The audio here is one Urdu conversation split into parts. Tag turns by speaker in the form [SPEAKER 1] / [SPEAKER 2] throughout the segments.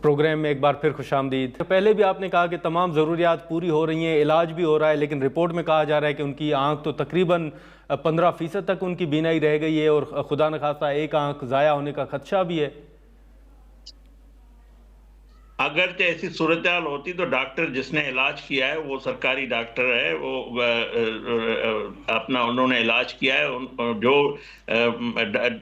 [SPEAKER 1] پروگرام میں ایک بار پھر خوش آمدید۔ پہلے بھی آپ نے کہا کہ تمام ضروریات پوری ہو رہی ہیں، علاج بھی ہو رہا ہے، لیکن رپورٹ میں کہا جا رہا ہے کہ ان کی آنکھ تو تقریباً 15% تک ان کی بینائی رہ گئی ہے، اور خدا نخواستہ ایک آنکھ ضائع ہونے کا خدشہ بھی ہے۔
[SPEAKER 2] اگرچہ ایسی صورتحال ہوتی تو ڈاکٹر جس نے علاج کیا ہے وہ سرکاری ڈاکٹر ہے، وہ اپنا انہوں نے علاج کیا ہے۔ جو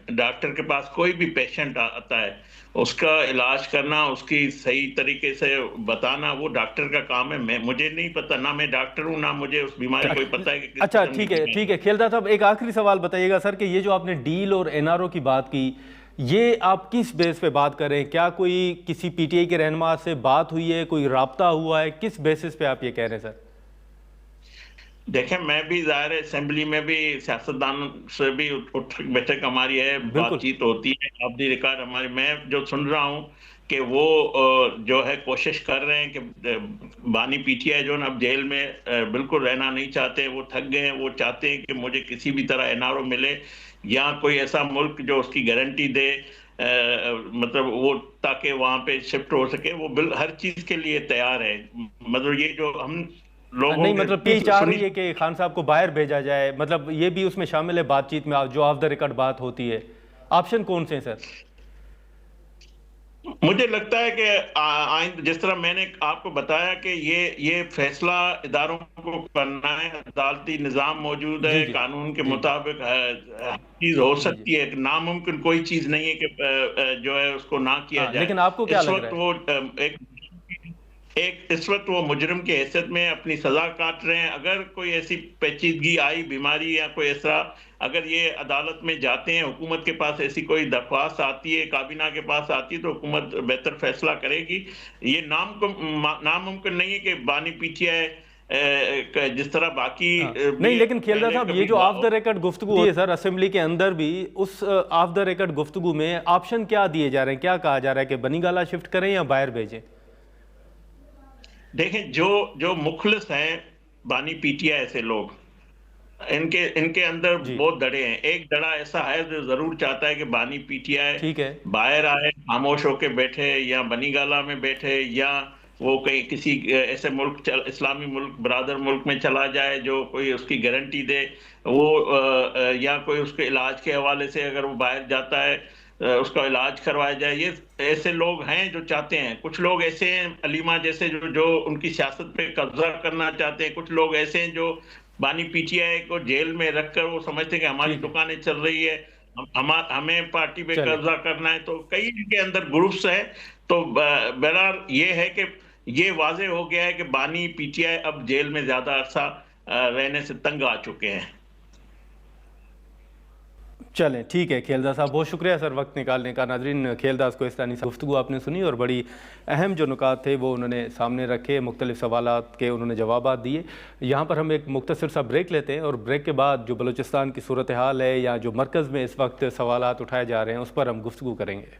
[SPEAKER 2] ڈاکٹر کے پاس کوئی بھی پیشنٹ آتا ہے اس کا علاج کرنا، اس کی صحیح طریقے سے بتانا وہ ڈاکٹر کا کام ہے۔ مجھے نہیں پتہ، نہ میں ڈاکٹر ہوں، نہ مجھے اس بیماری کوئی پتہ ہے کہ کس
[SPEAKER 1] اچھا
[SPEAKER 2] قسم کی
[SPEAKER 1] ٹھیک ہے کھیلدار صاحب، ایک آخری سوال بتائیے گا سر کہ یہ جو آپ نے ڈیل اور این آر او کی بات کی، یہ آپ کس بیس پہ بات کر رہے ہیں؟ کیا کوئی کسی پی ٹی آئی کے رہنما سے بات ہوئی ہے، کوئی رابطہ ہوا ہے؟ کس بیسس پہ آپ یہ کہہ رہے ہیں سر؟
[SPEAKER 2] دیکھیں، میں بھی ظاہر اسمبلی میں بھی سیاستدان سے بھی اٹھ بیٹھک ہماری ہے،
[SPEAKER 1] بالکل
[SPEAKER 2] بات چیت ہوتی ہے، آبدی ریکارڈ ہماری، میں جو سن رہا ہوں کہ وہ جو ہے کوشش کر رہے ہیں کہ بانی پی ٹی آئی جو اب جیل میں بالکل رہنا نہیں چاہتے، وہ تھک گئے ہیں، وہ چاہتے ہیں کہ مجھے کسی بھی طرح این آر او ملے یا کوئی ایسا ملک جو اس کی گارنٹی دے، مطلب وہ تاکہ وہاں پہ شفٹ ہو سکے، وہ ہر چیز کے لیے تیار ہے۔ مطلب یہ جو ہم لوگوں
[SPEAKER 1] نہیں،
[SPEAKER 2] کے
[SPEAKER 1] مطلب یہ چاہ رہی ہے کہ خان صاحب کو باہر بھیجا جائے، مطلب یہ بھی اس میں شامل ہے بات چیت میں جو آف دا ریکارڈ بات ہوتی ہے۔ آپشن کون سے ہیں سر؟
[SPEAKER 2] مجھے لگتا ہے کہ جس طرح میں نے آپ کو بتایا کہ یہ فیصلہ اداروں کو کرنا ہے، عدالتی نظام موجود ہے، قانون کے مطابق چیز ہو سکتی ہے، ناممکن کوئی چیز نہیں ہے کہ جو ہے اس کو نہ کیا جائے۔
[SPEAKER 1] لیکن آپ کو کیا لگ رہا ہے؟
[SPEAKER 2] اس وقت وہ مجرم کی حیثیت میں اپنی سزا کاٹ رہے ہیں۔ اگر کوئی ایسی پیچیدگی آئی، بیماری یا کوئی ایسا، اگر یہ عدالت میں جاتے ہیں، حکومت کے پاس ایسی کوئی درخواست آتی ہے، کابینہ کے پاس آتی ہے، تو حکومت بہتر فیصلہ کرے گی۔ یہ ناممکن نہیں ہے کہ بانی پی ٹی آئی جس طرح باقی
[SPEAKER 1] نہیں، لیکن کھیلدار صاحب یہ جو آف دا ریکارڈ گفتگو ہوئی ہے سر اسمبلی کے اندر بھی، اس آف دا ریکارڈ گفتگو میں آپشن کیا دیے جا رہے ہیں؟ کیا کہا جا رہا ہے کہ بنی گالہ شفٹ کریں یا باہر بھیجیں؟
[SPEAKER 2] دیکھیں، جو مخلص ہیں بانی پی ٹی آئی ایسے لوگ، ان کے اندر بہت دڑے ہیں۔ ایک دڑا ایسا ہے جو ضرور چاہتا ہے کہ بانی پی ٹی آئی باہر آئے، خاموش ہو کے بیٹھے، یا بنی گالہ میں بیٹھے، یا وہ کہیں کسی ایسے ملک، اسلامی ملک، برادر ملک میں چلا جائے جو کوئی اس کی گارنٹی دے، وہ یا کوئی اس کے علاج کے حوالے سے اگر وہ باہر جاتا ہے اس کا علاج کروایا جائے۔ یہ ایسے لوگ ہیں جو چاہتے ہیں۔ کچھ لوگ ایسے ہیں علیمہ جیسے جو ان کی سیاست پہ قبضہ کرنا چاہتے ہیں۔ کچھ لوگ ایسے ہیں جو بانی پی ٹی آئی کو جیل میں رکھ کر وہ سمجھتے ہیں کہ ہماری دکانیں چل رہی ہے، ہمیں پارٹی پہ قبضہ کرنا ہے۔ تو کئی ان کے اندر گروپس ہیں۔ تو بہرحال یہ ہے کہ یہ واضح ہو گیا ہے کہ بانی پی ٹی آئی اب جیل میں زیادہ عرصہ رہنے سے تنگ آ چکے ہیں۔
[SPEAKER 1] چلیں ٹھیک ہے کھیلدار صاحب، بہت شکریہ سر وقت نکالنے کا۔ ناظرین، کھیلدار کوہستانی سے گفتگو آپ نے سنی اور بڑی اہم جو نکات تھے وہ انہوں نے سامنے رکھے، مختلف سوالات کے انہوں نے جوابات دیے۔ یہاں پر ہم ایک مختصر سا بریک لیتے ہیں، اور بریک کے بعد جو بلوچستان کی صورتحال ہے یا جو مرکز میں اس وقت سوالات اٹھائے جا رہے ہیں اس پر ہم گفتگو کریں گے۔